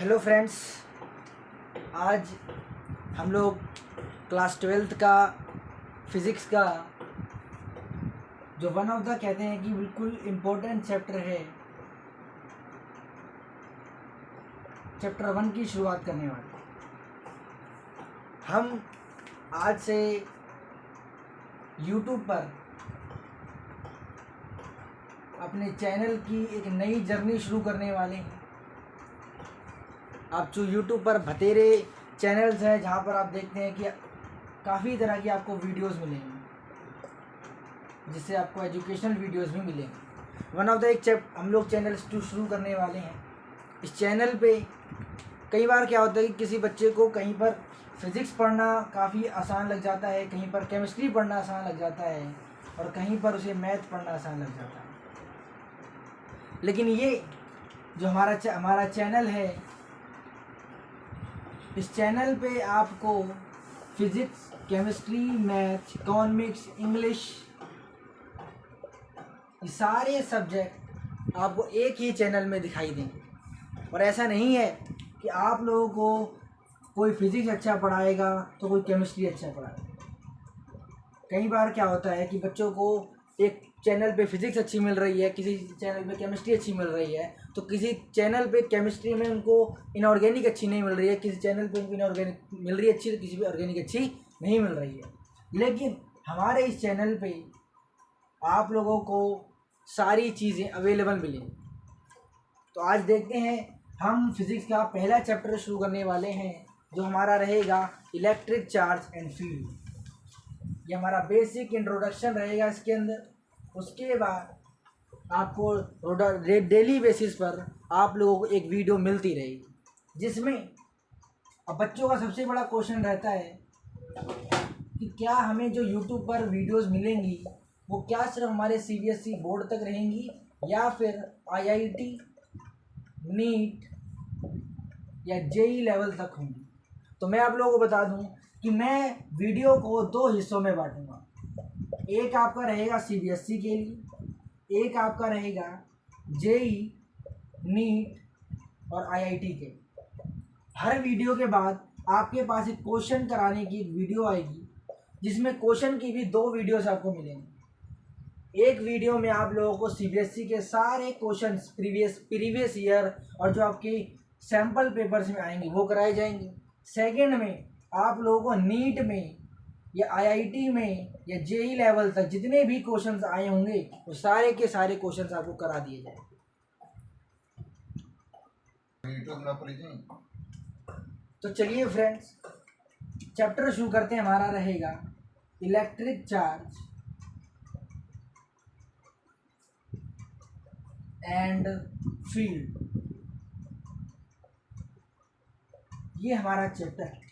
Hello friends, आज हम लोग क्लास 12th का फिज़िक्स का जो वन ऑफ द कहते हैं कि बिल्कुल इम्पोर्टेंट चैप्टर है, चैप्टर 1 की शुरुआत करने वाले। हम आज से यूट्यूब पर अपने चैनल की एक नई जर्नी शुरू करने वाले हैं। आप जो यूट्यूब पर बतेरे चैनल्स हैं जहाँ पर आप देखते हैं कि काफ़ी तरह की आपको वीडियोस मिलेंगी, जिससे आपको एजुकेशनल वीडियोस भी मिलेंगे। वन ऑफ द एक हम लोग चैनल शुरू करने वाले हैं। इस चैनल पे कई बार क्या होता है कि किसी बच्चे को कहीं पर फिज़िक्स पढ़ना काफ़ी आसान लग जाता है, कहीं पर केमिस्ट्री पढ़ना आसान लग जाता है और कहीं पर उसे मैथ पढ़ना आसान लग जाता है। लेकिन ये जो हमारा चैनल है, इस चैनल पे आपको physics, chemistry, math, economics, English, ये सारे सब्जेक्ट आपको एक ही चैनल में दिखाई देंगे। और ऐसा नहीं है कि आप लोगों को कोई फिज़िक्स अच्छा पढ़ाएगा तो कोई केमिस्ट्री अच्छा पढ़ाएगा। कई बार क्या होता है कि बच्चों को एक चैनल पे फिज़िक्स अच्छी मिल रही है, किसी चैनल पे केमिस्ट्री अच्छी मिल रही है, तो किसी चैनल पे केमिस्ट्री में उनको इनऑर्गेनिक अच्छी नहीं मिल रही है, किसी चैनल पे उनको इनऑर्गेनिक मिल रही है अच्छी, तो किसी पे ऑर्गेनिक अच्छी नहीं मिल रही है। लेकिन हमारे इस चैनल पे आप लोगों को सारी चीज़ें अवेलेबल मिलेंगी। तो आज देखते हैं, हम फिज़िक्स का पहला चैप्टर शुरू करने वाले हैं, जो हमारा रहेगा इलेक्ट्रिक चार्ज एंड फील्ड। ये हमारा बेसिक इंट्रोडक्शन रहेगा इसके अंदर। उसके बाद आपको डेली बेसिस पर आप लोगों को एक वीडियो मिलती रहेगी, जिसमें अब बच्चों का सबसे बड़ा क्वेश्चन रहता है कि क्या हमें जो यूट्यूब पर वीडियोस मिलेंगी वो क्या सिर्फ हमारे सीबीएसई बोर्ड तक रहेंगी या फिर आईआईटी, नीट या जेई लेवल तक होंगी। तो मैं आप लोगों को बता दूं कि मैं वीडियो को 2 हिस्सों में बांटूंगा। एक आपका रहेगा सीबीएसई के लिए, एक आपका रहेगा जेई, नीट और आईआईटी के। हर वीडियो के बाद आपके पास एक क्वेश्चन कराने की एक वीडियो आएगी, जिसमें क्वेश्चन की भी 2 वीडियोस आपको मिलेंगे। एक वीडियो में आप लोगों को सीबीएसई के सारे क्वेश्चंस प्रीवियस ईयर और जो आपकी सैम्पल पेपर्स में आएंगे वो कराए जाएंगे। सेकंड में आप लोगों को नीट में या आईआईटी में या जेई लेवल तक जितने भी क्वेश्चंस आए होंगे वो सारे के सारे क्वेश्चंस आपको करा दिए जाएंगे। तो चलिए फ्रेंड्स, चैप्टर शुरू करते हैं। हमारा रहेगा इलेक्ट्रिक चार्ज एंड फील्ड। ये हमारा चैप्टर है।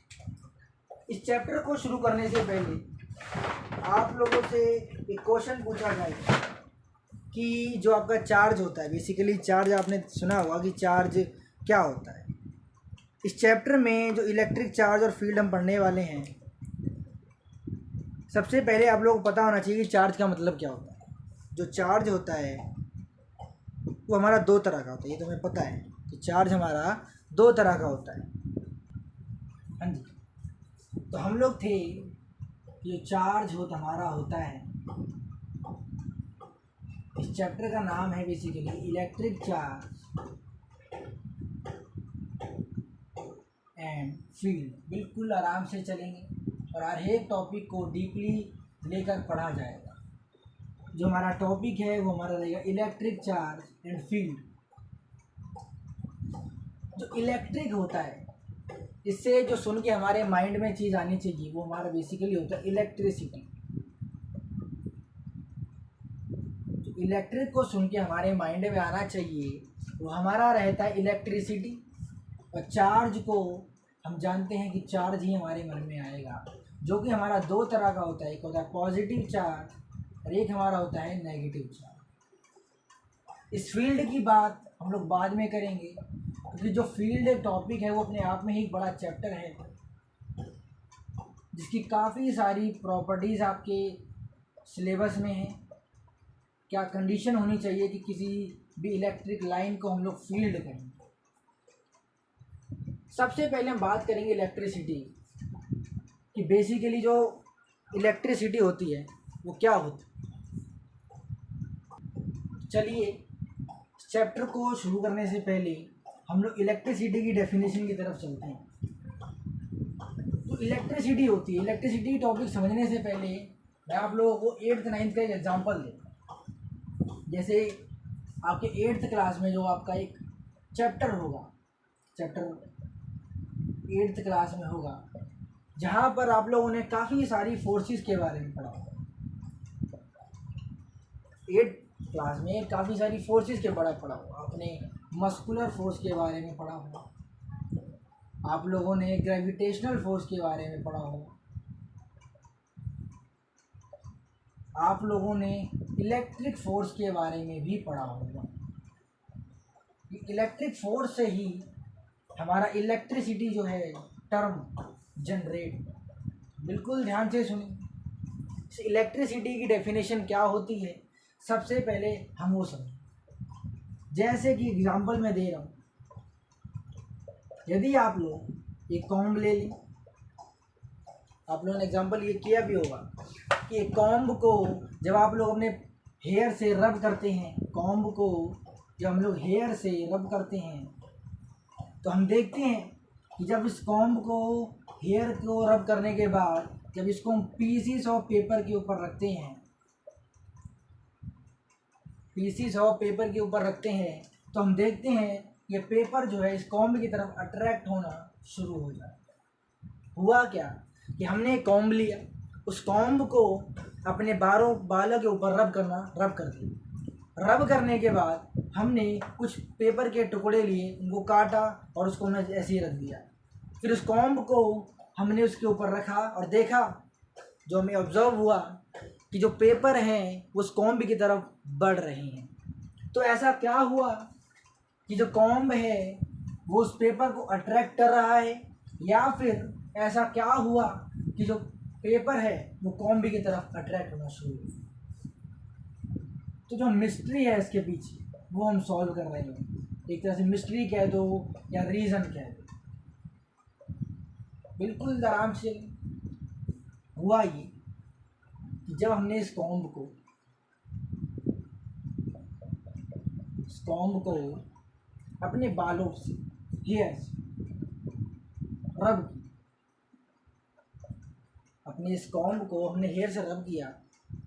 इस चैप्टर को शुरू करने से पहले आप लोगों से एक क्वेश्चन पूछा जाएगा कि जो आपका चार्ज होता है, बेसिकली चार्ज आपने सुना होगा कि चार्ज क्या होता है। इस चैप्टर में जो इलेक्ट्रिक चार्ज और फील्ड हम पढ़ने वाले हैं, सबसे पहले आप लोगों को पता होना चाहिए कि चार्ज का मतलब क्या होता है। जो चार्ज होता है वो हमारा 2 तरह का होता है। ये तुम्हें पता है कि चार्ज हमारा 2 तरह का होता है। हाँ जी, तो हम लोग थे कि जो चार्ज हमारा होता है, इस चैप्टर का नाम है basically electric charge and field. बिल्कुल आराम से चलेंगे और हर एक टॉपिक को डीपली लेकर पढ़ा जाएगा। जो हमारा टॉपिक है वो हमारा रहेगा इलेक्ट्रिक चार्ज एंड फील्ड। जो इलेक्ट्रिक होता है, इससे जो सुन के हमारे माइंड में चीज़ आनी चाहिए, वो हमारा बेसिकली होता है इलेक्ट्रिसिटी। जो इलेक्ट्रिक को सुन के हमारे माइंड में आना चाहिए वो हमारा रहता है इलेक्ट्रिसिटी। और चार्ज को हम जानते हैं कि चार्ज ही हमारे मन में आएगा, जो कि हमारा 2 तरह का होता है। एक होता है पॉजिटिव चार्ज और एक हमारा होता है नेगेटिव चार्ज। इस फील्ड की बात हम लोग बाद में करेंगे, क्योंकि जो फील्ड टॉपिक है वो अपने आप में ही एक बड़ा चैप्टर है, जिसकी काफ़ी सारी प्रॉपर्टीज़ आपके सिलेबस में हैं। क्या कंडीशन होनी चाहिए कि किसी भी इलेक्ट्रिक लाइन को हम लोग फील्ड करें। सबसे पहले हम बात करेंगे इलेक्ट्रिसिटी कि बेसिकली जो इलेक्ट्रिसिटी होती है वो क्या होती है। चलिए चैप्टर को शुरू करने से पहले हम लोग इलेक्ट्रिसिटी की डेफिनेशन की तरफ चलते हैं। तो इलेक्ट्रिसिटी होती है, इलेक्ट्रिसिटी टॉपिक समझने से पहले मैं आप लोगों को 8th 9th का एक एग्जांपल देता हूँ। जैसे आपके 8th क्लास में जो आपका एक चैप्टर होगा, चैप्टर 8th क्लास में होगा, जहाँ पर आप लोगों ने काफ़ी सारी फोर्सेस के बारे में पढ़ा होगा। 8th क्लास में काफ़ी सारी फोर्सेस के बारे में पढ़ा होगा। आपने मस्कुलर फोर्स के बारे में पढ़ा होगा, आप लोगों ने ग्रेविटेशनल फोर्स के बारे में पढ़ा होगा, आप लोगों ने इलेक्ट्रिक फोर्स के बारे में भी पढ़ा होगा। इलेक्ट्रिक फोर्स से ही हमारा इलेक्ट्रिसिटी जो है टर्म जनरेट। बिल्कुल ध्यान से सुनिए, इलेक्ट्रिसिटी की डेफिनेशन क्या होती है सबसे पहले हम वो समझें। जैसे कि एग्जांपल मैं दे रहा हूँ, यदि आप लोग एक कॉम्ब ले लें, आप लोगों ने एग्जांपल ये किया भी होगा कि एक कॉम्ब को जब आप लोग अपने हेयर से रब करते हैं, कॉम्ब को जब हम लोग हेयर से रब करते हैं तो हम देखते हैं कि जब इस कॉम्ब को हेयर को रब करने के बाद जब इसको हम पीसीस ऑफ पेपर के ऊपर रखते हैं, पीसीस ऑफ पेपर के ऊपर रखते हैं तो हम देखते हैं ये पेपर जो है इस कॉम्ब की तरफ अट्रैक्ट होना शुरू हो जाता है। हुआ क्या कि हमने एक कॉम्ब लिया, उस कॉम्ब को अपने बालों के ऊपर रब कर दिया। रब करने के बाद हमने कुछ पेपर के टुकड़े लिए, उनको काटा और उसको हमने ऐसे ही रख दिया। फिर उस कॉम्ब को हमने उसके ऊपर रखा और देखा, जो हमें ऑब्जर्व हुआ कि जो पेपर हैं वो उस कॉम्ब की तरफ बढ़ रहे हैं। तो ऐसा क्या हुआ कि जो कॉम्ब है वो उस पेपर को अट्रैक्ट कर रहा है, या फिर ऐसा क्या हुआ कि जो पेपर है वो कॉम्ब की तरफ अट्रैक्ट होना शुरू हुआ। तो जो मिस्ट्री है इसके पीछे वो हम सॉल्व कर रहे हैं। एक तरह से मिस्ट्री कह दो या रीज़न कह दो। बिल्कुल आराम से हुआ ये कि जब हमने इस कॉम्ब को अपने बालों से हेयर से रब किया, अपने इस कॉम्ब को हमने हेयर से रब किया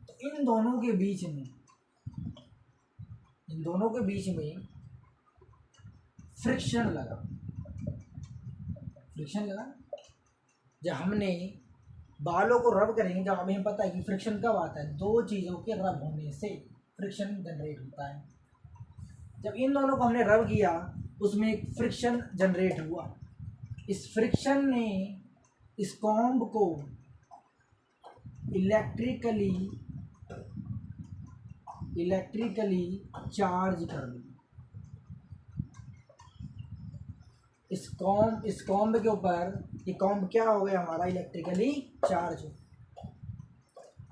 तो इन दोनों के बीच में फ्रिक्शन लगा। जब हमने बालों को रब करेंगे, जब हमें पता है कि फ्रिक्शन कब आता है, दो चीज़ों के रब होने से फ्रिक्शन जनरेट होता है। जब इन दोनों को हमने रब किया उसमें एक फ्रिक्शन जनरेट हुआ। इस फ्रिक्शन ने इस कॉम्ब को इलेक्ट्रिकली चार्ज कर दिया। इस कॉम्ब के ऊपर ये कॉम्ब क्या हो गया हमारा, इलेक्ट्रिकली चार्ज।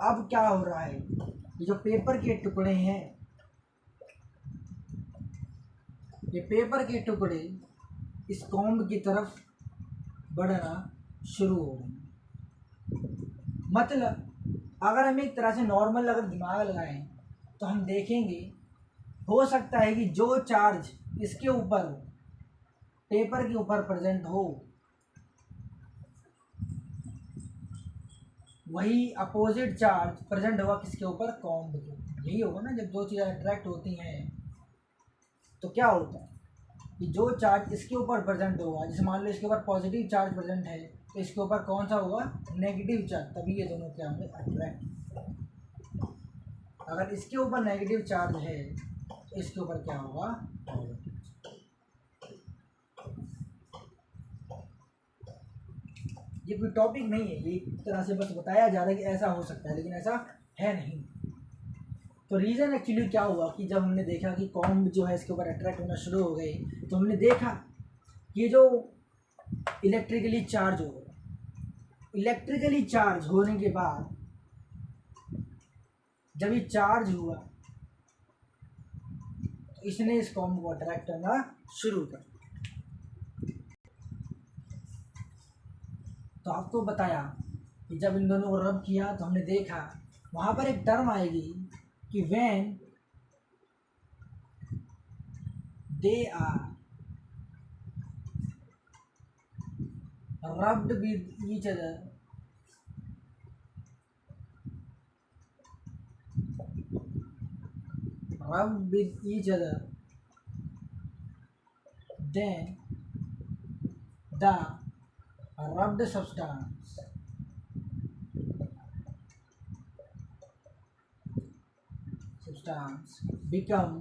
अब क्या हो रहा है, ये जो पेपर के टुकड़े हैं, ये पेपर के टुकड़े इस कॉम्ब की तरफ बढ़ना शुरू हो गए। मतलब अगर हम एक तरह से नॉर्मल अगर दिमाग लगाएं तो हम देखेंगे, हो सकता है कि जो चार्ज इसके ऊपर हो, पेपर के ऊपर प्रेजेंट हो, वही अपोजिट चार्ज प्रेजेंट होगा किसके ऊपर, कॉम्ब के ऊपर। यही होगा ना, जब दो चीज़ें अट्रैक्ट होती हैं तो क्या होता है कि जो चार्ज इसके ऊपर प्रेजेंट होगा, जैसे मान लो इसके ऊपर पॉजिटिव चार्ज प्रेजेंट है तो इसके ऊपर कौन सा होगा, नेगेटिव चार्ज, तभी ये दोनों क्या होंगे, अट्रैक्ट। अगर इसके ऊपर नेगेटिव चार्ज है तो इसके ऊपर क्या होगा, पॉजिटिव। ये कोई टॉपिक नहीं है, ये एक तरह से बस बताया जा रहा है कि ऐसा हो सकता है, लेकिन ऐसा है नहीं। तो रीज़न एक्चुअली क्या हुआ कि जब हमने देखा कि कॉम्ब जो है इसके ऊपर अट्रैक्ट होना शुरू हो गए, तो हमने देखा कि जो इलेक्ट्रिकली चार्ज हो गया, इलेक्ट्रिकली चार्ज होने के बाद जब ये चार्ज हुआ तो इसने इस कॉम्ब को अट्रैक्ट करना शुरू कर। तो आपको बताया कि जब इन दोनों को रब किया तो हमने देखा वहाँ पर एक टर्म आएगी कि when they are rubbed with each other, rubbed with each other, then the rubbed substance become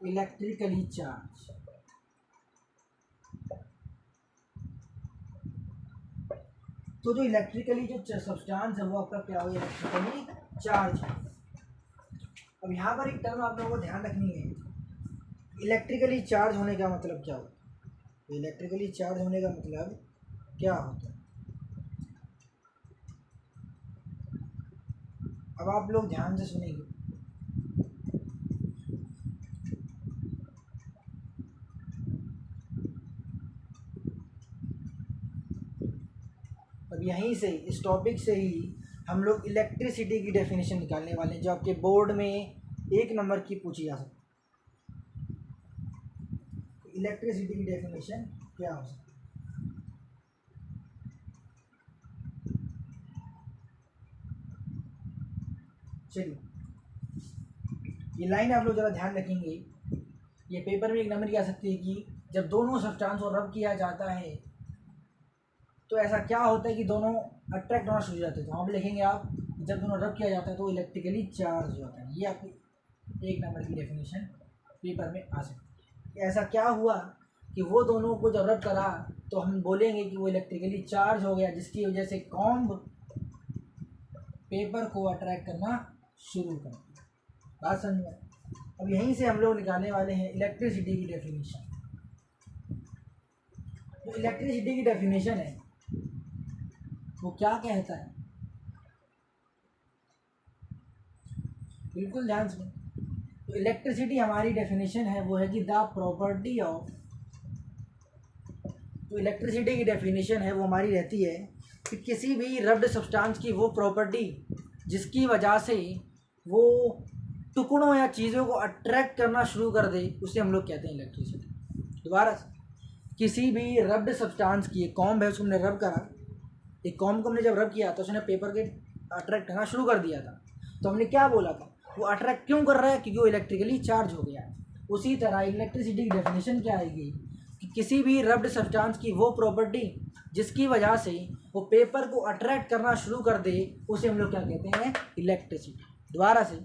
electrically charged. तो जो इलेक्ट्रिकली जो सब्सटेंस है वो आपका क्या हो, इलेक्ट्रिकली चार्ज है। अब यहाँ पर एक टर्म आप लोगों को ध्यान रखनी है, इलेक्ट्रिकली चार्ज होने का मतलब क्या होता है। तो इलेक्ट्रिकली चार्ज होने का मतलब क्या होता है, अब आप लोग ध्यान से सुनेंगे। अब यहीं से इस टॉपिक से ही हम लोग इलेक्ट्रिसिटी की डेफिनेशन निकालने वाले हैं, जो आपके बोर्ड में 1 नंबर की पूछी जा सकती है। इलेक्ट्रिसिटी की डेफिनेशन क्या हो सकती है। चलिए ये लाइन आप लोग ज़रा ध्यान रखेंगे, ये पेपर में 1 नंबर की आ सकती है कि जब दोनों सब्सटेंस को रब किया जाता है तो ऐसा क्या होता है कि दोनों अट्रैक्ट होना शुरू हो जाते हैं। तो वहाँ पर लिखेंगे आप, जब दोनों रब किया जाता है तो इलेक्ट्रिकली चार्ज होता है। ये आपकी 1 नंबर की डेफिनेशन पेपर में आ सकती है। ऐसा क्या हुआ कि वो दोनों को जब रब करा तो हम बोलेंगे कि वो इलेक्ट्रिकली चार्ज हो गया, जिसकी वजह से कॉम्ब पेपर को अट्रैक्ट करना शुरू कर दिया। बात समझ में। अब यहीं से हम लोग निकालने वाले हैं इलेक्ट्रिसिटी की डेफिनेशन। जो इलेक्ट्रिसिटी की डेफिनेशन है वो क्या कहता है, बिल्कुल ध्यान से। तो इलेक्ट्रिसिटी हमारी डेफिनेशन है वो है कि द प्रॉपर्टी ऑफ, तो इलेक्ट्रिसिटी की डेफिनेशन है वो हमारी रहती है कि किसी भी रब्ड सब्सटेंस की वो प्रॉपर्टी जिसकी वजह से वो टुकड़ों या चीज़ों को अट्रैक्ट करना शुरू कर दे, उसे हम लोग कहते हैं इलेक्ट्रिसिटी। दोबारा, किसी भी रब्ड सब्सटेंस की, एक कॉम्ब है उसको हमने रब करा, एक कॉम्ब को हमने जब रब किया तो उसने पेपर के अट्रैक्ट करना शुरू कर दिया था। तो हमने क्या बोला था, वो अट्रैक्ट क्यों कर रहा है, क्योंकि वो इलेक्ट्रिकली चार्ज हो गया है। उसी तरह इलेक्ट्रिसिटी की डेफिनेशन क्या आएगी कि किसी भी रब्ड सब्सटेंस की वो प्रॉपर्टी जिसकी वजह से वो पेपर को अट्रैक्ट करना शुरू कर दे, उसे हम लोग क्या कहते हैं, इलेक्ट्रिसिटी। दोबारा से,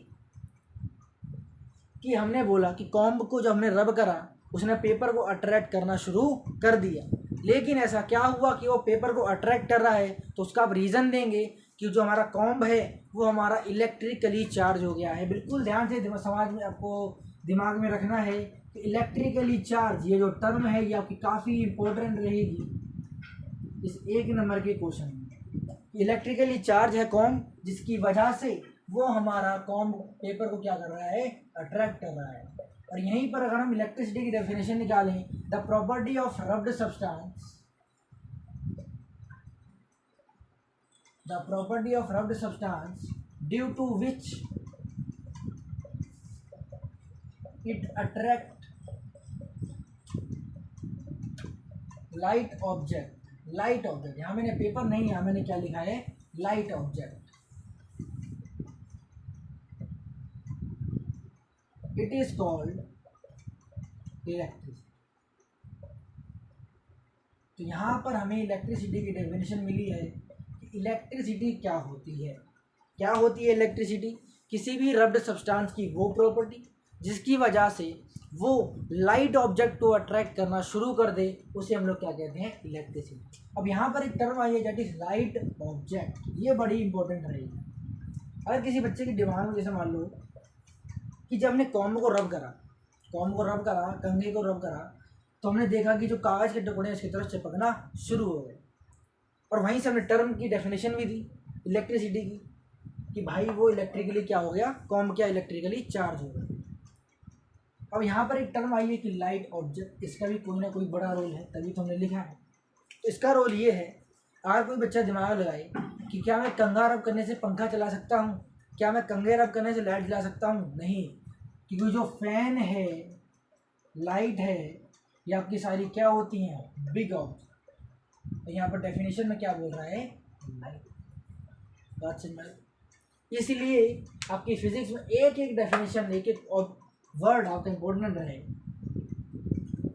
कि हमने बोला कि कॉम्ब को जब हमने रब करा उसने पेपर को अट्रैक्ट करना शुरू कर दिया, लेकिन ऐसा क्या हुआ कि वो पेपर को अट्रैक्ट कर रहा है, तो उसका आप रीज़न देंगे कि जो हमारा कॉम्ब है वो हमारा इलेक्ट्रिकली चार्ज हो गया है। बिल्कुल ध्यान से समाज में आपको दिमाग में रखना है कि इलेक्ट्रिकली चार्ज, ये जो टर्म है ये आपकी काफ़ी इम्पोर्टेंट रहेगी इस 1 नंबर के क्वेश्चन में। इलेक्ट्रिकली चार्ज है कॉम्ब, जिसकी वजह से वो हमारा कॉम्ब पेपर को क्या कर रहा है, अट्रैक्ट कर रहा है। और यहीं पर अगर हम इलेक्ट्रिसिटी की डेफिनेशन निकालें, the property of rubbed substance, the property of rubbed substance due to which it attract light object, light object, यहाँ मैंने पेपर नहीं, यहाँ मैंने क्या लिखा है, light object, it is called electricity. तो यहाँ पर हमें इलेक्ट्रिसिटी की डेफिनेशन मिली है कि इलेक्ट्रिसिटी क्या होती है। क्या होती है इलेक्ट्रिसिटी, किसी भी रब्ड सब्सटेंस की वो प्रॉपर्टी जिसकी वजह से वो लाइट ऑब्जेक्ट को अट्रैक्ट करना शुरू कर दे, उसे हम लोग क्या कहते हैं, इलेक्ट्रिसिटी। अब यहाँ पर एक टर्म आई है दैट इज लाइट ऑब्जेक्ट, ये बड़ी इंपॉर्टेंट रहेगी। अगर किसी बच्चे की दिमाग में, जैसे मान लो कि जब हमने कॉम्ब को रब करा, कंघे को रब करा, तो हमने देखा कि जो कागज़ के टुकड़े इसकी तरफ चिपकना शुरू हो गए, और वहीं से हमने टर्म की डेफिनेशन भी दी इलेक्ट्रिसिटी की कि भाई वो इलेक्ट्रिकली क्या हो गया, कॉम्ब क्या इलेक्ट्रिकली चार्ज हो गया। अब यहाँ पर एक टर्म आई है कि लाइट ऑब्जेक्ट, इसका भी कोई ना कोई बड़ा रोल है, तभी तो हमने लिखा है। इसका रोल ये है, अगर कोई बच्चा दिमाग लगाए कि क्या मैं कंघा रब करने से पंखा चला सकता हूँ, क्या मैं कंघे रब करने से लाइट जला सकता हूँ, नहीं, क्योंकि जो फैन है, लाइट है, ये आपकी सारी क्या होती हैं, बिग ऑब्जेक्ट। तो यहाँ पर डेफिनेशन में क्या बोल रहा है, लाइट। बात समझ में? इसलिए आपकी फिजिक्स में एक एक डेफिनेशन, एक एक वर्ड आपका इम्पोर्टेंट रहे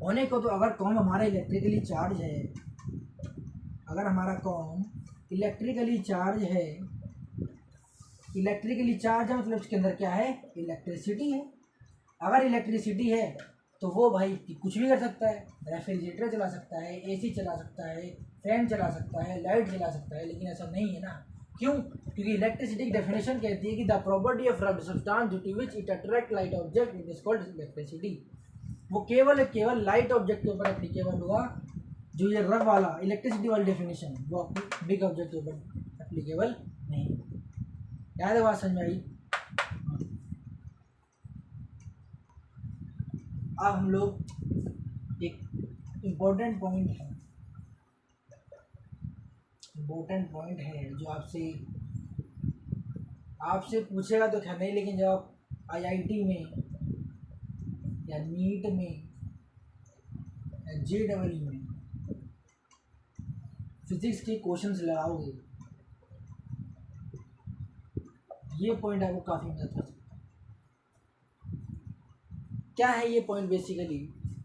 होने को। तो अगर कॉम हमारा इलेक्ट्रिकली चार्ज है, अगर हमारा कॉम इलेक्ट्रिकली चार्ज है, इलेक्ट्रिकली चार्ज है मतलब इसके अंदर क्या है, इलेक्ट्रिसिटी है। अगर इलेक्ट्रिसिटी है तो वो भाई कुछ भी कर सकता है, रेफ्रिजरेटर चला सकता है, एसी चला सकता है, फैन चला सकता है, लाइट चला सकता है। लेकिन ऐसा नहीं है ना, क्यों? क्योंकि इलेक्ट्रिसिटी की डेफिनेशन कहती है कि the property of rubbed substance due to which it attract light object it is called electricity. वो केवल लाइट ऑब्जेक्ट के ऊपर एप्लीकेबल हुआ। जो ये रब वाला इलेक्ट्रिसिटी वाली डेफिनेशन है वो आपकी बिग ऑब्जेक्ट के ऊपर एप्लीकेबल नहीं। याद है बात समझ में आई? अब हम लोग एक इम्पोर्टेंट पॉइंट है जो आपसे पूछेगा तो क्या नहीं, लेकिन जब आप IIT में या नीट में या JEE में फिजिक्स के क्वेश्चंस लगाओगे, ये पॉइंट आपको काफ़ी मदद कर सकता है। क्या है ये पॉइंट? बेसिकली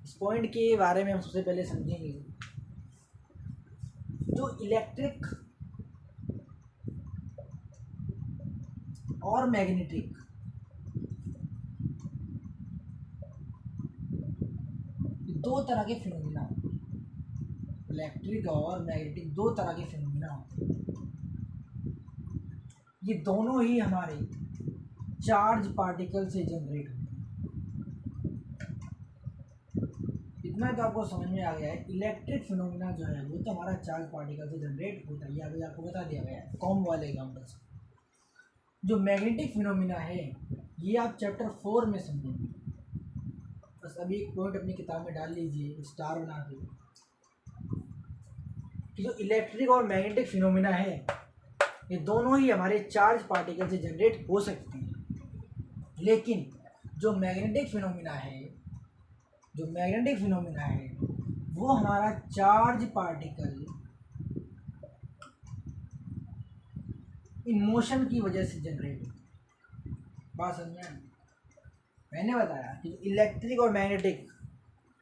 इस पॉइंट के बारे में हम सबसे पहले समझेंगे। जो इलेक्ट्रिक और मैग्नेटिक दो तरह के फिनोमिना, इलेक्ट्रिक और मैग्नेटिक दो तरह के फिनोमिना होते हैं। ये दोनों ही हमारे चार्ज पार्टिकल से जनरेट होते हैं। इतना तो आपको समझ में आ गया है। इलेक्ट्रिक फिनोमिना जो है वो तो हमारा चार्ज पार्टिकल से जनरेट होता है, अभी आपको बता दिया गया है कॉम वाले एग्जाम्पल से। जो मैग्नेटिक फिनोमिना है ये आप चैप्टर 4 में समझेंगे। बस अभी एक पॉइंट अपनी किताब में डाल लीजिए स्टार बना के, कि जो इलेक्ट्रिक और मैग्नेटिक फिनोमिना है ये दोनों ही हमारे चार्ज पार्टिकल से जनरेट हो सकते हैं। लेकिन जो मैग्नेटिक फिनोमिना है वो हमारा चार्ज पार्टिकल इन मोशन की वजह से जनरेट होता है। बात समझ में? मैंने बताया कि इलेक्ट्रिक और मैग्नेटिक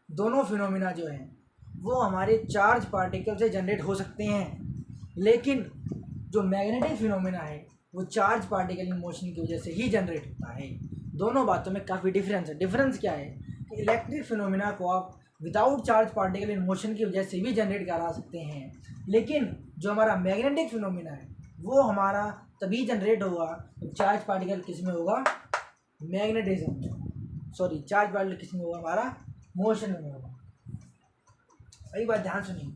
दोनों फिनोमिना जो हैं वो हमारे चार्ज पार्टिकल से जनरेट हो सकते हैं, लेकिन जो मैग्नेटिक फिनोमिना है वो चार्ज पार्टिकल इन मोशन की वजह से ही जनरेट होता है। दोनों बातों में काफ़ी डिफरेंस है। डिफरेंस क्या है कि इलेक्ट्रिक फिनोमिना को आप without charge particle in motion की वजह से भी जनरेट करा सकते हैं, लेकिन जो हमारा मैग्नेटिक फिनोमिना है वो हमारा तभी जनरेट होगा जब चार्ज पार्टिकल किस में होगा, मैग्नेटिज्म में। सॉरी, चार्ज पार्टिकल किस में होगा, हमारा मोशन में होगा। वही बात ध्यान सुनिए,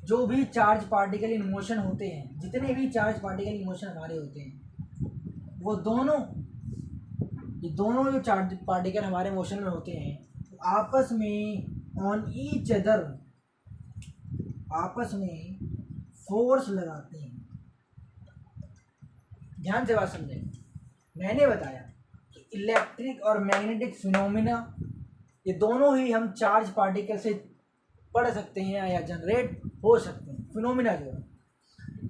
जो भी चार्ज पार्टिकल इन मोशन होते हैं, जितने भी चार्ज पार्टिकल इन मोशन हमारे होते हैं, वो दोनों जो चार्ज पार्टिकल हमारे मोशन में होते हैं आपस में ऑन ईच अदर आपस में फोर्स लगाते हैं। ध्यान से बात समझें। मैंने बताया कि इलेक्ट्रिक और मैग्नेटिक फिनोमिना ये दोनों ही हम चार्ज पार्टिकल से पढ़ सकते हैं या जनरेट हो सकते हैं, फिनोमिना जो है।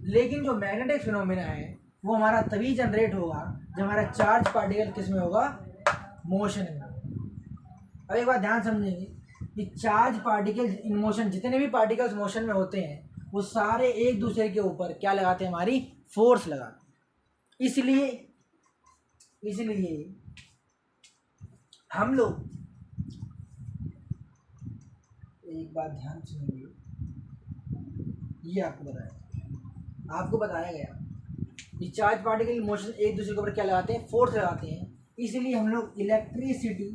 लेकिन जो मैग्नेटिक फिनोमिना है वो हमारा तभी जनरेट होगा जब हमारा चार्ज पार्टिकल किस में होगा, मोशन में। अब एक बात ध्यान समझेंगे कि चार्ज पार्टिकल इन मोशन, जितने भी पार्टिकल्स मोशन में होते हैं वो सारे एक दूसरे के ऊपर क्या लगाते हैं, हमारी फोर्स लगाते हैं। इसलिए हम लोग एक बात ध्यान सुनेंगे, ये आपको बताया गया कि चार्ज पार्टिकल मोशन एक दूसरे के ऊपर क्या लगाते हैं, फोर्स लगाते हैं। इसलिए हम लोग इलेक्ट्रिसिटी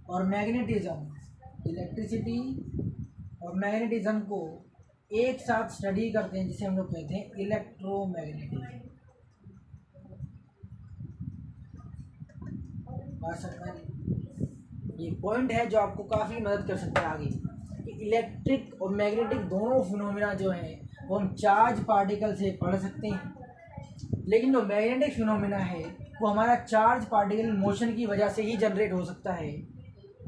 और मैग्नेटिज्म को एक साथ स्टडी करते हैं, जिसे हम लोग कहते हैं इलेक्ट्रोमैग्नेटिज्म। बात समझ में? ये पॉइंट है जो आपको काफ़ी मदद कर सकता है आगे, कि इलेक्ट्रिक और मैग्नेटिक दोनों फिनोमिना जो हैं वो हम चार्ज पार्टिकल से पढ़ सकते हैं, लेकिन जो मैग्नेटिक फिनोमिना है वो हमारा चार्ज पार्टिकल मोशन की वजह से ही जनरेट हो सकता है।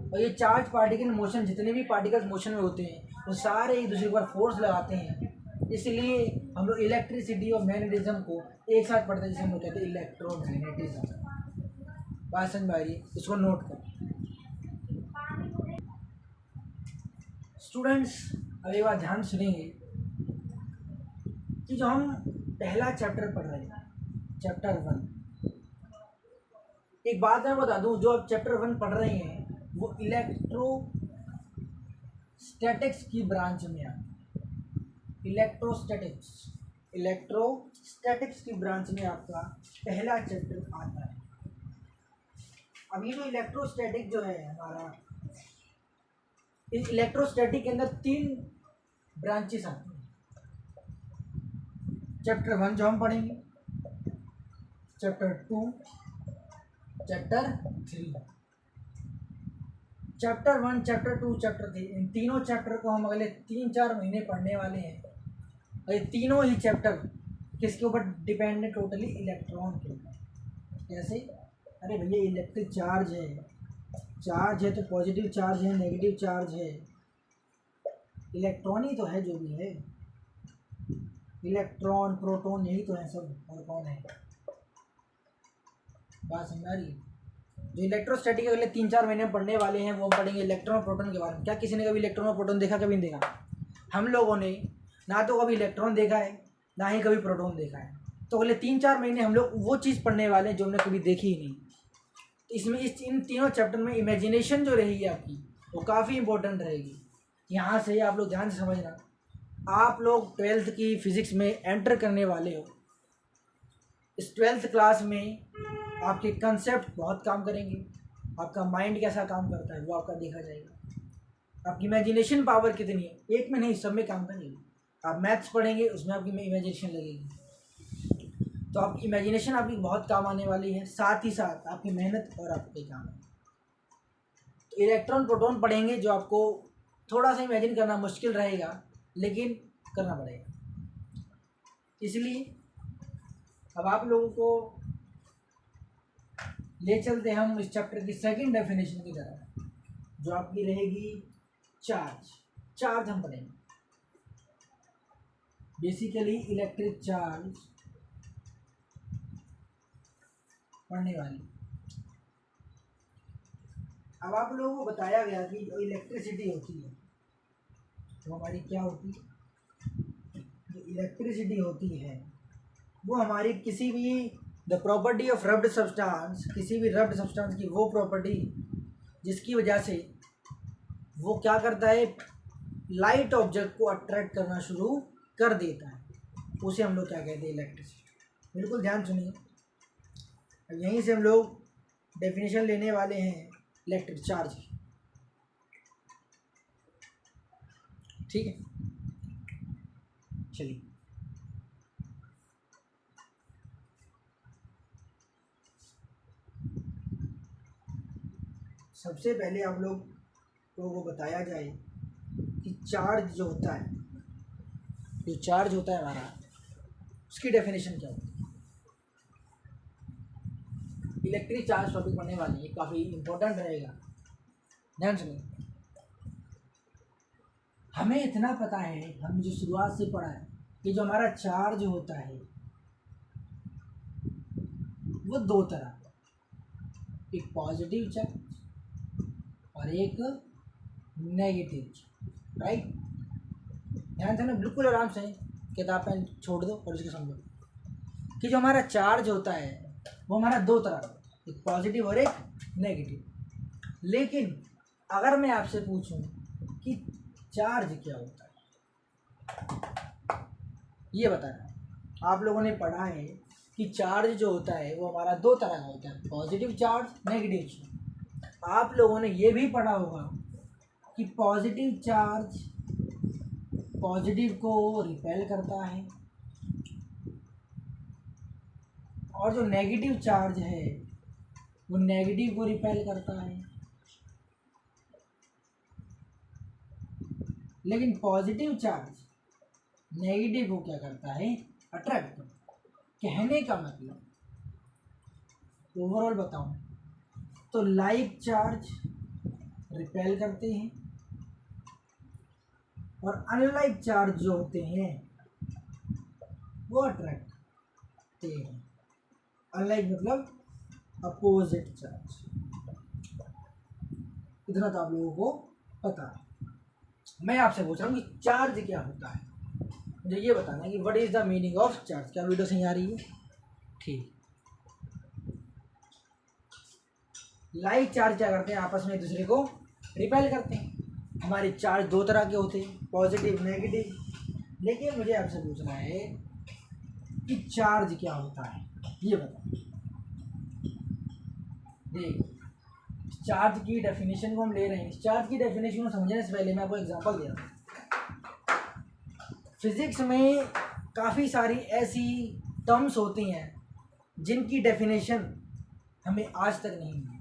और ये चार्ज पार्टिकल मोशन, जितने भी पार्टिकल्स मोशन में होते हैं वो सारे एक दूसरे पर फोर्स लगाते हैं, इसलिए हम लोग इलेक्ट्रिसिटी और मैग्नेटिज्म को एक साथ पढ़ते हैं, जिसे हम लोग कहते हैं इलेक्ट्रोमैग्नेटिज्म। बात समझ में आ रही है? इसको नोट कर स्टूडेंट्स। अब एक बार ध्यान सुनेंगे कि जो हम पहला चैप्टर पढ़ रहे हैं, चैप्टर 1, एक बात मैं बता दूं, जो आप चैप्टर 1 पढ़ रहे हैं वो इलेक्ट्रोस्टैटिक्स की ब्रांच में आता है। इलेक्ट्रोस्टैटिक्स की ब्रांच में आपका पहला चैप्टर आता है। अब ये जो इलेक्ट्रोस्टैटिक जो है हमारा, इस इलेक्ट्रोस्टैटिक के अंदर 3 ब्रांचेस आती हैं। चैप्टर 1 जो हम पढ़ेंगे, chapter 2, chapter 3। Chapter 1, chapter 2, chapter 3, इन तीनों चैप्टर को हम अगले 3-4 महीने पढ़ने वाले हैं। और ये तीनों ही चैप्टर किसके ऊपर डिपेंड है? टोटली इलेक्ट्रॉन के ऊपर। कैसे? अरे भैया इलेक्ट्रिक चार्ज है तो पॉजिटिव चार्ज है, नेगेटिव चार्ज है, इलेक्ट्रॉन ही तो है जो भी है, इलेक्ट्रॉन प्रोटॉन यही तो है सब, और कौन है? बात समझ आ रही है? जो इलेक्ट्रोस्टैटिक अगले 3-4 महीने पढ़ने वाले हैं वो हम पढ़ेंगे इलेक्ट्रॉन और प्रोटॉन के बारे में। क्या किसी ने कभी इलेक्ट्रॉन और प्रोटॉन देखा? कभी नहीं देखा। हम लोगों ने ना तो कभी इलेक्ट्रॉन देखा है, ना ही कभी प्रोटॉन देखा है। तो अगले 3-4 महीने हम लोग वो चीज़ पढ़ने वाले हैं जो हमने कभी देखी ही नहीं। इसमें इन तीनों चैप्टर में इमेजिनेशन जो रहेगी आपकी वो काफ़ी इंपॉर्टेंट रहेगी। यहाँ से आप लोग ध्यान से समझना, आप लोग 12th की फिज़िक्स में एंटर करने वाले हो। इस 12th क्लास में आपके कंसेप्ट बहुत काम करेंगे, आपका माइंड कैसा काम करता है वो आपका देखा जाएगा, आपकी इमेजिनेशन पावर कितनी है, एक में नहीं सब में काम करेगी। आप मैथ्स पढ़ेंगे उसमें आपकी इमेजिनेशन लगेगी, तो आपकी इमेजिनेशन आपकी बहुत काम आने वाली है, साथ ही साथ आपकी मेहनत और आपके काम है। तो इलेक्ट्रॉन प्रोटॉन पढ़ेंगे जो आपको थोड़ा सा इमेजिन करना मुश्किल रहेगा, लेकिन करना पड़ेगा। इसलिए अब आप लोगों को ले चलते हैं हम इस चैप्टर की सेकंड डेफिनेशन की तरफ, जो आपकी रहेगी चार्ज हम पढ़ेंगे। बेसिकली इलेक्ट्रिक चार्ज पढ़ने वाली। अब आप लोगों को बताया गया कि जो इलेक्ट्रिसिटी होती है वो हमारी क्या होती है? जो इलेक्ट्रिसिटी होती है वो हमारी किसी भी the property of rubbed substance, किसी भी रब्ड सब्सटेंस की वो प्रॉपर्टी जिसकी वजह से वो क्या करता है, लाइट ऑब्जेक्ट को अट्रैक्ट करना शुरू कर देता है, उसे हम लोग क्या कहते हैं? इलेक्ट्रिसिटी। बिल्कुल ध्यान सुनिए, यहीं से हम लोग डेफिनेशन लेने वाले हैं इलेक्ट्रिक चार्ज की। ठीक है, चलिए सबसे पहले आप लोग को बताया जाए कि चार्ज जो होता है, जो चार्ज होता है हमारा, उसकी डेफिनेशन क्या होती है। इलेक्ट्रिक चार्ज टॉपिक पढ़ने वाली है, काफ़ी इम्पोर्टेंट रहेगा, ध्यान सुनिए। हमें इतना पता है, हमने जो शुरुआत से पढ़ा है कि जो हमारा चार्ज होता है वो 2 तरह का, एक पॉजिटिव चार्ज और एक नेगेटिव चार्ज, राइट। ध्यान से ना, बिल्कुल आराम से किताब पेन छोड़ दो और इसको समझो कि जो हमारा चार्ज होता है वो हमारा 2 तरह का, एक पॉजिटिव और एक नेगेटिव। लेकिन अगर मैं आपसे पूछूं कि चार्ज क्या होता है, ये बताना। आप लोगों ने पढ़ा है कि चार्ज जो होता है वो हमारा 2 तरह का होता है, पॉजिटिव चार्ज, नेगेटिव चार्ज। आप लोगों ने ये भी पढ़ा होगा कि पॉजिटिव चार्ज पॉजिटिव को रिपेल करता है और जो नेगेटिव चार्ज है वो नेगेटिव को रिपेल करता है। लेकिन पॉजिटिव चार्ज नेगेटिव को क्या करता है, अट्रैक्ट। कहने का मतलब ओवरऑल बताऊं तो लाइक चार्ज रिपेल करते हैं और अनलाइक चार्ज जो होते हैं वो अट्रैक्ट करते हैं। अनलाइक मतलब अपोजिट चार्ज। इतना तो आप लोगों को पता है। मैं आपसे पूछ रहा हूँ कि चार्ज क्या होता है, मुझे ये बताना है कि what is the meaning of charge. क्या वीडियो सही आ रही है? ठीक। लाइक चार्ज क्या करते हैं, आपस में एक दूसरे को रिपेल करते हैं। हमारे चार्ज दो तरह के होते हैं, पॉजिटिव नेगेटिव। लेकिन मुझे आपसे पूछना है कि चार्ज क्या होता है, ये बताओ। देख, चार्ज की डेफिनेशन को हम ले रहे हैं। चार्ज की डेफिनेशन को समझने से पहले मैं आपको एग्जांपल दे रहा हूँ। फिजिक्स में काफ़ी सारी ऐसी टर्म्स होती हैं जिनकी डेफिनेशन हमें आज तक नहीं मिली।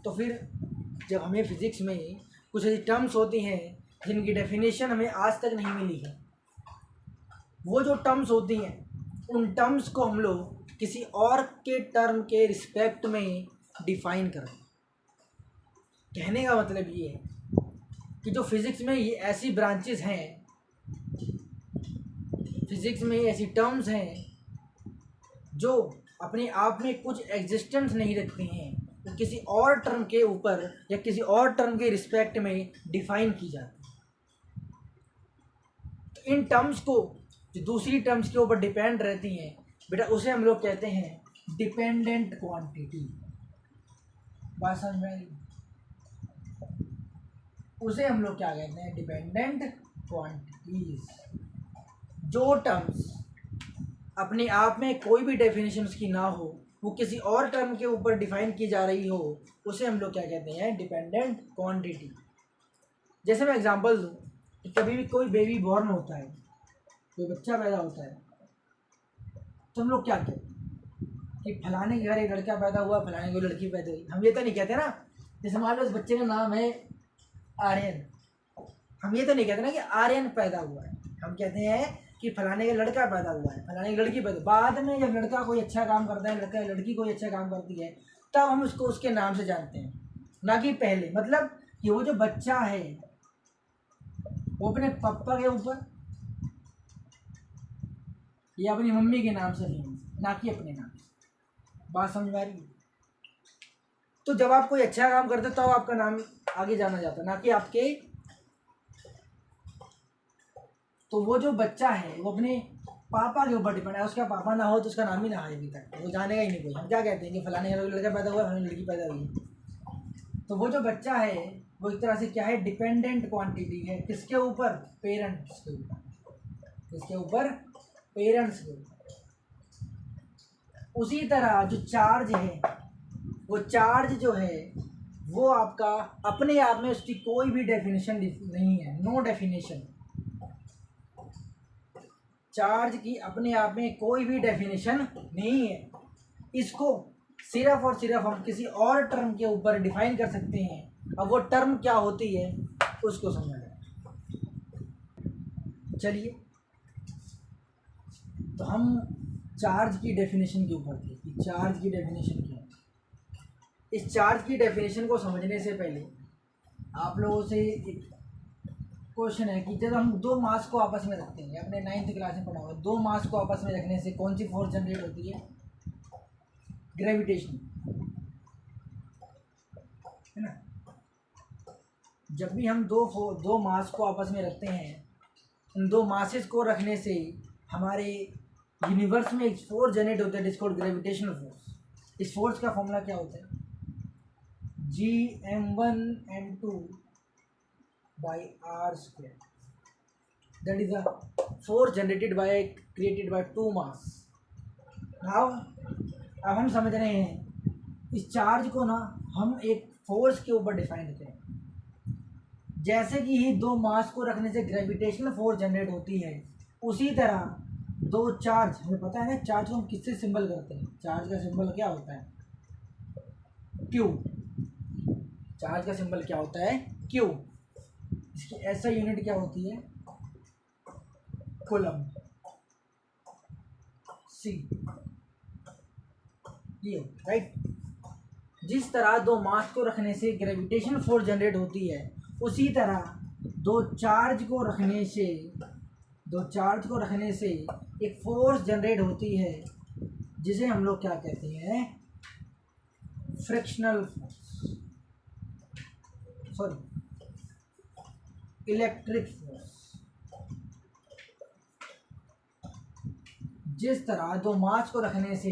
तो फिर जब हमें फिजिक्स में कुछ ऐसी टर्म्स होती हैं जिनकी डेफिनेशन हमें आज तक नहीं मिली है, वो जो टर्म्स होती हैं उन टर्म्स को हम लोग किसी और के टर्म के रिस्पेक्ट में डिफाइन करें। कहने का मतलब ये है कि जो फिज़िक्स में ये ऐसी ब्रांचेस हैं, फिज़िक्स में ऐसी टर्म्स हैं जो अपने आप में कुछ एग्जिस्टेंस नहीं रखती हैं, तो किसी और टर्म के ऊपर या किसी और टर्म के रिस्पेक्ट में डिफाइन की जाती है। तो इन टर्म्स को जो दूसरी टर्म्स के ऊपर डिपेंड रहती हैं बेटा, उसे हम लोग कहते हैं डिपेंडेंट क्वांटिटी। बात समझ में आई? उसे हम लोग क्या कहते हैं, डिपेंडेंट क्वांटिटीज। जो टर्म्स अपने आप में कोई भी डेफिनेशन उसकी ना हो, वो किसी और टर्म के ऊपर डिफाइन की जा रही हो, उसे हम लोग क्या कहते हैं, डिपेंडेंट क्वांटिटी। जैसे मैं एग्जांपल दूँ कि कभी भी कोई बेबी बॉर्न होता है, कोई बच्चा पैदा होता है, तो हम लोग क्या कहते हैं कि फलाने के घर एक लड़का पैदा हुआ, फलाने की लड़की पैदा हुई। हम ये तो नहीं कहते ना, जैसे मान लो उस बच्चे का नाम है आर्यन, हम ये तो नहीं कहते ना कि आर्यन पैदा हुआ है। हम कहते हैं कि फलाने का लड़का पैदा हुआ है, फलाने की लड़की पैदा। बाद में जब लड़का कोई अच्छा काम करता है, लड़का लड़की कोई अच्छा काम करती है, तब हम उसको उसके नाम से जानते हैं, ना कि पहले। मतलब कि वो जो बच्चा है वो अपने पापा के ऊपर या अपनी मम्मी के नाम से फेमस, ना कि अपने नाम से। बात समझ में आ रही है? तो जब आप कोई अच्छा काम करते हो तो आपका नाम आगे जाना जाता है, ना कि आपके। तो वो जो बच्चा है वो अपने पापा के ऊपर डिपेंड है। उसका पापा ना हो तो उसका नाम ही ना है, अभी तक वो जानेगा ही नहीं कोई। हम क्या कहते हैं कि फलाने का लड़का पैदा हुआ, फलाने लड़की पैदा हुई। तो वो जो बच्चा है वो एक तरह से क्या है, डिपेंडेंट क्वांटिटी है। किसके ऊपर? पेरेंट्स के ऊपर। किसके ऊपर? पेरेंट्स के ऊपर। उसी तरह जो चार्ज है, वो चार्ज जो है वो आपका अपने आप में उसकी कोई भी डेफिनेशन नहीं है, नो डेफिनेशन। चार्ज की अपने आप में कोई भी डेफिनेशन नहीं है। इसको सिर्फ और सिर्फ हम किसी और टर्म के ऊपर डिफाइन कर सकते हैं। अब वो टर्म क्या होती है उसको समझना है। चलिए, तो हम चार्ज की डेफिनेशन के ऊपर थे कि चार्ज की डेफिनेशन क्या है। इस चार्ज की डेफिनेशन को समझने से पहले आप लोगों से एक क्वेश्चन है कि जब हम दो मास को आपस में रखते हैं, अपने 9th क्लास में पढ़ा हुआ, दो मास को आपस में रखने से कौन सी फोर्स जनरेट होती है? ग्रेविटेशन, है ना। जब भी हम दो मास को आपस में रखते हैं, उन दो मासेस को रखने से हमारे यूनिवर्स में एक फोर्स जनरेट होता है जिसको ग्रेविटेशनल फोर्स। इस फोर्स का फॉर्मूला क्या होता है? Gm1m2/r²। That is the force generated by created by two mass. Now, अब हम समझ रहे हैं इस चार्ज को ना हम एक फोर्स के ऊपर डिफाइन करते हैं। जैसे कि ही दो मास को रखने से ग्रेविटेशनल फोर्स जनरेट होती है, उसी तरह दो चार्ज, हमें पता है ना चार्ज को हम किससे सिंबल करते हैं। चार्ज का सिंबल क्या होता है? क्यू। चार्ज का सिंबल क्या होता है? क्यू। इसकी ऐसा यूनिट क्या होती है, कूलम। सी ये राइट। जिस तरह दो मास को रखने से ग्रेविटेशन फोर्स जनरेट होती है, उसी तरह दो चार्ज को रखने से एक फोर्स जनरेट होती है, जिसे हम लोग क्या कहते हैं, frictional force, sorry electric force. जिस तरह दो मास को रखने से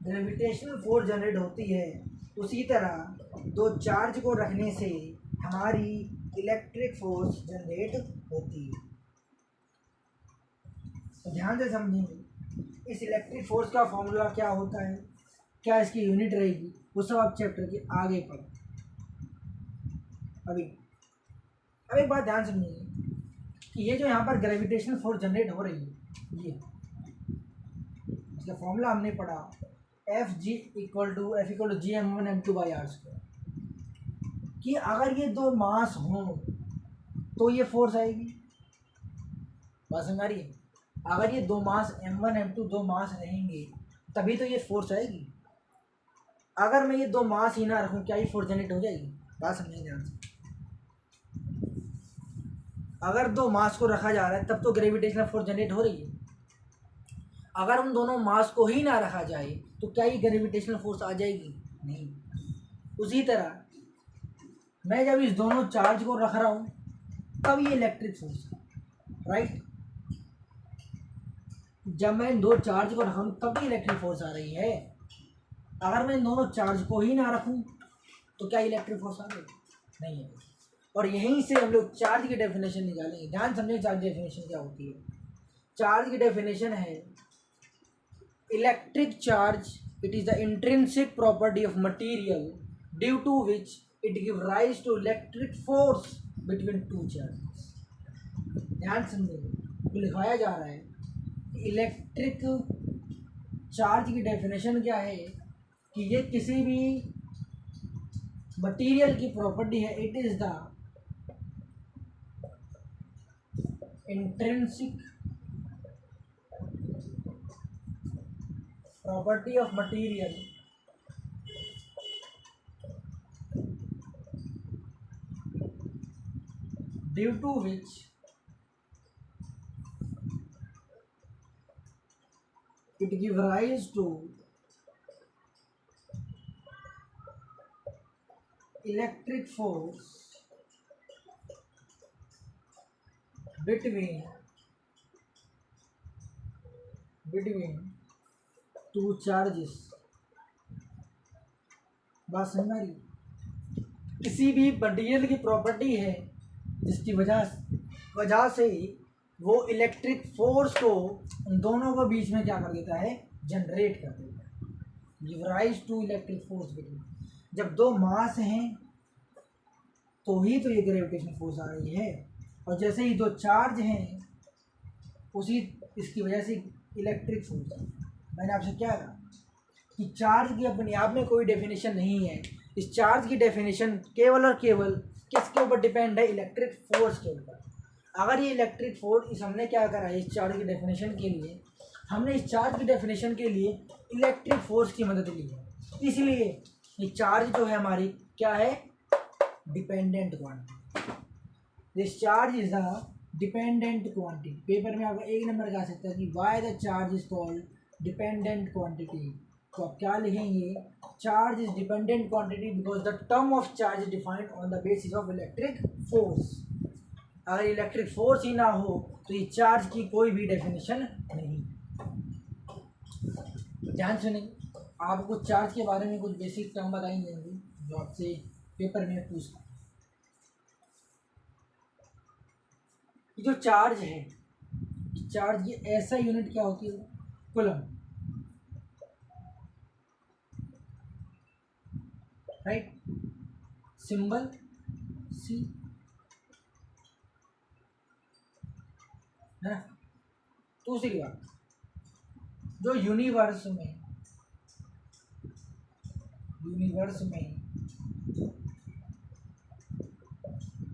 ग्रेविटेशनल फोर्स जनरेट होती है, उसी तरह दो चार्ज को रखने से हमारी इलेक्ट्रिक फोर्स जनरेट होती है। तो ध्यान से समझेंगे इस इलेक्ट्रिक फोर्स का फॉर्मूला क्या होता है, क्या इसकी यूनिट रहेगी, वो सब आप चैप्टर के आगे पढ़ो। अभी अब एक बात ध्यान समझिए कि ये जो यहाँ पर ग्रेविटेशनल फोर्स जनरेट हो रही है, ये इसका फॉर्मूला हमने पढ़ा, F equal to G M one M two by R square, कि अगर ये दो मास हों तो ये फोर्स आएगी। बात समझ आ रही है? अगर ये दो मास m1 m2 दो मास रहेंगे तभी तो ये फोर्स आएगी। अगर मैं ये दो मास ही ना रखूं, क्या ये फोर्स जनरेट हो जाएगी? बात समझें ध्यान से। अगर दो मास को रखा जा रहा है तब तो ग्रेविटेशनल फोर्स जनरेट हो रही है। अगर उन दोनों मास को ही ना रखा जाए तो क्या ये ग्रेविटेशनल फोर्स आ जाएगी? नहीं। उसी तरह मैं जब इस दोनों चार्ज को रख रहा हूँ तब ये इलेक्ट्रिक फोर्स है, राइट। जब मैं इन दो चार्ज को रखूँ तब भी इलेक्ट्रिक फोर्स आ रही है। अगर मैं इन दोनों चार्ज को ही ना रखूँ तो क्या इलेक्ट्रिक फोर्स आ रही? नहीं है। और यहीं से हम लोग चार्ज की डेफिनेशन निकालेंगे। ध्यान समझें चार्ज डेफिनेशन क्या होती है। चार्ज की डेफिनेशन है electric charge, it is the intrinsic property of material due to which it give rise to electric force between two charges. ध्यान समझेंगे, लिखाया जा रहा है इलेक्ट्रिक चार्ज की डेफिनेशन क्या है कि ये किसी भी मटेरियल की प्रॉपर्टी है। It is the intrinsic property of material due to which it give rise to electric force between two charges। बात समझ आ रही? किसी भी मटेरियल की प्रॉपर्टी है जिसकी वजह से वो इलेक्ट्रिक फोर्स को उन दोनों को बीच में क्या कर देता है, जनरेट कर देता है। Give rise to electric force between. जब दो मास हैं तो ही तो ये ग्रेविटेशनल फोर्स आ रही है, और जैसे ही दो चार्ज हैं उसी इसकी वजह से इलेक्ट्रिक फोर्स। मैंने आपसे क्या कहा कि चार्ज की अपने आप में कोई डेफिनेशन नहीं है। इस चार्ज की डेफिनेशन केवल और केवल किसके ऊपर डिपेंड है, इलेक्ट्रिक फोर्स के ऊपर। अगर ये इलेक्ट्रिक फोर्स, इस हमने क्या करा है, इस चार्ज की डेफिनेशन के लिए हमने इस चार्ज की डेफिनेशन के लिए इलेक्ट्रिक फोर्स की मदद ली है। इसलिए ये चार्ज जो है हमारी क्या है, dependent quantity. This charge is a dependent quantity. Paper में आपका एक नंबर का आ सकता है कि why the charge is called dependent quantity. तो आप क्या लिखेंगे, charge is dependent quantity because the term of charge is defined on the basis of electric force. अगर इलेक्ट्रिक फोर्स ही ना हो तो ये चार्ज की कोई भी डेफिनेशन नहीं। ध्यान सुनिए, आपको चार्ज के बारे में कुछ बेसिक टर्म बताई जाएंगी जो आपसे पेपर में पूछ। ये जो चार्ज है, चार्ज की ऐसा यूनिट क्या होती है, कूलम, राइट। सिंबल सी है ना। दूसरी बात, जो यूनिवर्स में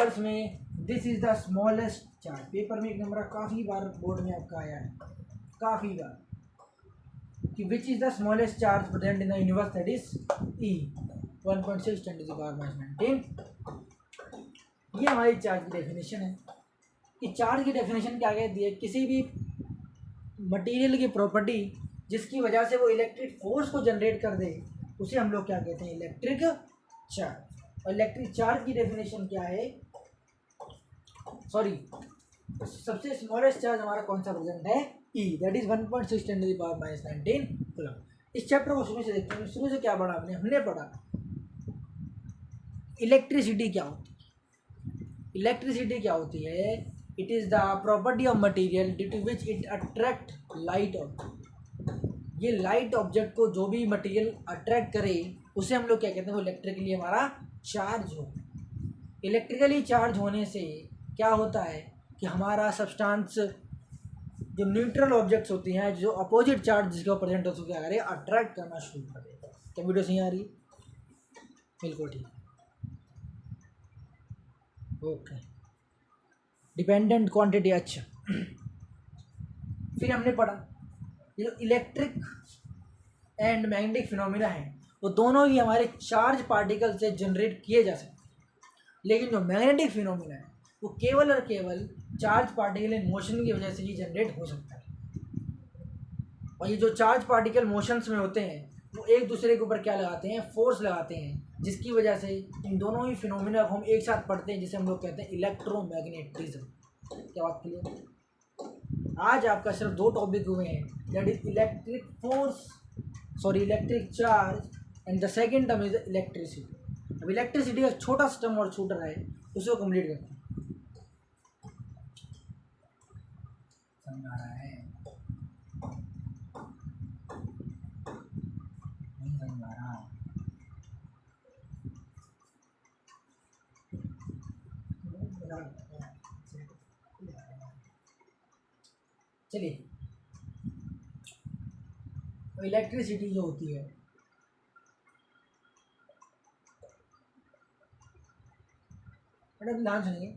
रिवर्स में this is the smallest charge. Paper में एक नंबर काफ़ी बार बोर्ड में आपका आया है, काफ़ी बार, कि which is the smallest charge present in the universe, that is ई 1.6 × 10⁻⁻⁰। ये हमारी चार्ज की डेफिनेशन है। कि चार्ज की डेफिनेशन क्या कहती है, किसी भी मटेरियल की प्रॉपर्टी जिसकी वजह से वो इलेक्ट्रिक फोर्स को जनरेट कर दे, उसे हम लोग क्या कहते हैं, इलेक्ट्रिक चार्ज। और इलेक्ट्रिक चार्ज की डेफिनेशन क्या है, सॉरी, सबसे स्मॉलेस्ट चार्ज हमारा कौन सा प्रेजेंट है, ई, दैट इज 1.6 × 10⁻⁻⁰ कूलम। इस चैप्टर को शुरू से देखते हैं। शुरू से क्या पढ़ा हमने पढ़ा इलेक्ट्रिसिटी क्या होती है। इलेक्ट्रिसिटी क्या होती है, it is the property of material due to which it attract light object. ये लाइट ऑब्जेक्ट को जो भी मटेरियल अट्रैक्ट करे उसे हम लोग क्या कहते हैं, वो इलेक्ट्रिकली हमारा चार्ज हो। इलेक्ट्रिकली चार्ज होने से क्या होता है कि हमारा सब्सटेंस जो न्यूट्रल ऑब्जेक्ट्स होती हैं, जो अपोजिट चार्ज जिसका प्रेजेंट हो, क्या करे, अट्रैक्ट करना शुरू कर देगा। क्या वीडियो सही आ रही है? बिल्कुल ठीक, ओके। डिपेंडेंट क्वांटिटी, अच्छा। फिर हमने पढ़ा ये जो इलेक्ट्रिक एंड मैग्नेटिक फिनोमिना है वो दोनों ही हमारे चार्ज पार्टिकल से जनरेट किए जा सकते हैं, लेकिन जो मैग्नेटिक फिनोमिना है वो केवल और केवल चार्ज पार्टिकल इन मोशन की वजह से ही जनरेट हो सकता है। और ये जो चार्ज पार्टिकल मोशंस में होते हैं वो एक दूसरे के ऊपर क्या लगाते हैं, फोर्स लगाते हैं, जिसकी वजह से इन दोनों ही फिनोमिना को हम एक साथ पढ़ते हैं, जिसे हम लोग कहते हैं इलेक्ट्रोमैग्नेटिज्म। क्या बात क्लियर? आज आपका सिर्फ 2 टॉपिक हुए हैं, that is electric force, sorry electric charge, and the second term is electricity. अब इलेक्ट्रिसिटी का छोटा सा टर्म और छूट रहा है, उसको कंप्लीट करते हैं। समझ आ रहा है? नहीं समझ आ रहा? चलिए, इलेक्ट्रिसिटी जो होती है, मैडम ध्यान सुनिए,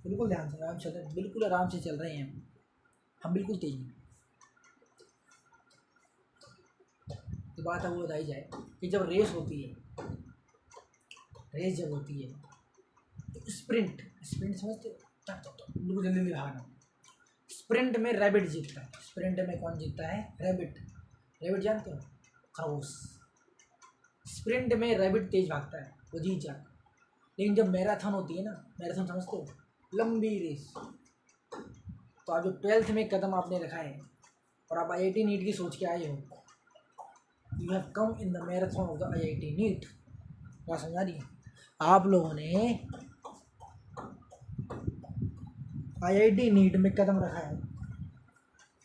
बिल्कुल ध्यान से, आराम चल रहे, बिल्कुल आराम से चल रहे हैं हम बिल्कुल तेज हैं। तो बात अब वो बताई जाए कि जब रेस होती है, रेस जब होती है तो स्प्रिंट समझते हो, बिल्कुल जल्दी जल्दी भागना। स्प्रिंट में रैबिट जीतता है। स्प्रिंट में कौन जीतता है? रैबिट। रैबिट जानते हो? खरगोश। स्प्रिंट में रैबिट तेज भागता है, वो जीत जाता है। लेकिन जब मैराथन होती है ना, मैराथन समझते हो, लंबी रेस, तो आप जो 12th में कदम आपने रखा है और आप IIT नीट की सोच के आए हो, you have come in the marathon of the IIT NEET. क्या समझा रही है? आप लोगों ने IIT नीट में कदम रखा है,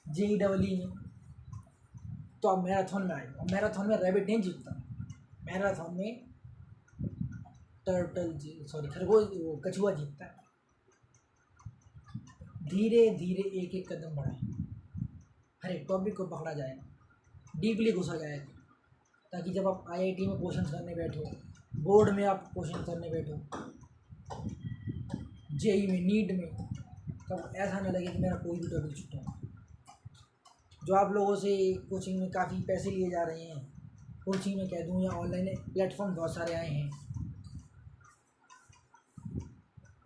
JEE में, तो आप मैराथन में आए। और मैराथन में रैबिट नहीं जीतता, मैराथन में टर्टल सॉरी खरगोश, वो कछुआ जीतता है। धीरे धीरे एक एक कदम बढ़ाएं, हर एक टॉपिक को पकड़ा जाए, डीपली घुसा जाए, ताकि जब आप IIT में क्वेश्चन करने बैठो, बोर्ड में आप क्वेश्चन करने बैठो, JEE में, नीट में, तब ऐसा ना लगे कि मेरा कोई भी टॉपिक छूटा। जो आप लोगों से कोचिंग में काफ़ी पैसे लिए जा रहे हैं, कोचिंग में कह दूँ या ऑनलाइन प्लेटफॉर्म बहुत सारे आए हैं,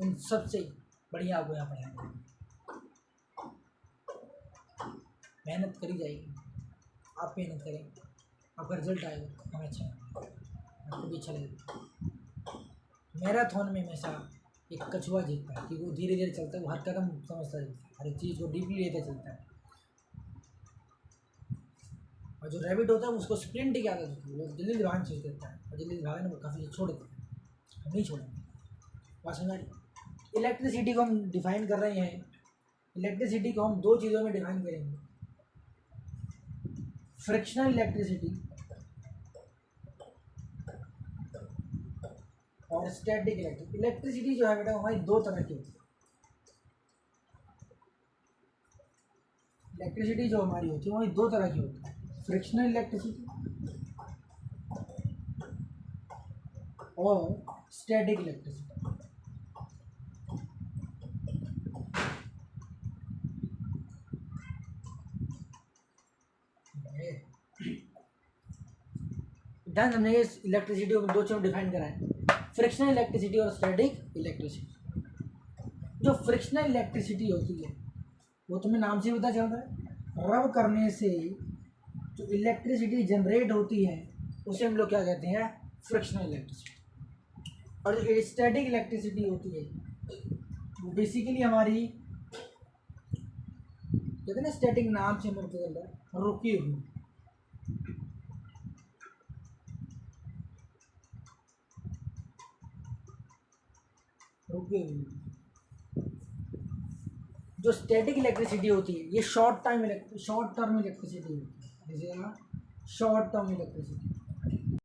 उन सबसे बढ़िया आपको यहाँ पढ़ाएंगे। मेहनत करी जाएगी, आप मेहनत करें, आपका रिजल्ट आएगा, हमें अच्छा आपको भी अच्छा लगेगा। मैराथन में हमेशा एक कछुआ जीतता है, क्योंकि वो धीरे धीरे चलता है, वो हर कदम समझता है, हर एक चीज़ को डीपली लेते चलता है। और जो रैबिट होता है उसको स्प्रिंट की आदत होती है, वो जल्दी भागना चीज करता है, और जल्दी भागने वो काफ़ी छोड़ देता है, हम नहीं छोड़ेंगे। बात समझ। इलेक्ट्रिसिटी को हम डिफाइन कर रहे हैं, इलेक्ट्रिसिटी को हम दो चीज़ों में डिफाइन करेंगे, फ्रिक्शनल इलेक्ट्रिसिटी और स्टैटिक इलेक्ट्रिसिटी। इलेक्ट्रिसिटी जो है बेटा हमारी दो तरह की होती है। इलेक्ट्रिसिटी जो हमारी होती है वही दो तरह की होती है, फ्रिक्शनल इलेक्ट्रिसिटी और स्टैटिक इलेक्ट्रिसिटी। ध्यान समझिए, इलेक्ट्रिसिटी को दो चीज़ों में डिफाइन करा है, फ्रिक्शनल इलेक्ट्रिसिटी और स्टैटिक इलेक्ट्रिसिटी। जो फ्रिक्शनल इलेक्ट्रिसिटी होती है वो तुम्हें नाम से पता चल रहा है, रब करने से जो इलेक्ट्रिसिटी जनरेट होती है उसे हम लोग क्या कहते हैं, फ्रिक्शनल इलेक्ट्रिसिटी। और जो स्टैटिक इलेक्ट्रिसिटी होती है वो बेसिकली हमारी कहते हैं ना, स्टैटिक नाम से हमें पता चल रहा है, रुकी हुई। रुकी हुई जो स्टैटिक इलेक्ट्रिसिटी होती है ये शॉर्ट टर्म इलेक्ट्रिसिटी होती है, जैसे शॉर्ट टर्म इलेक्ट्रिसिटी।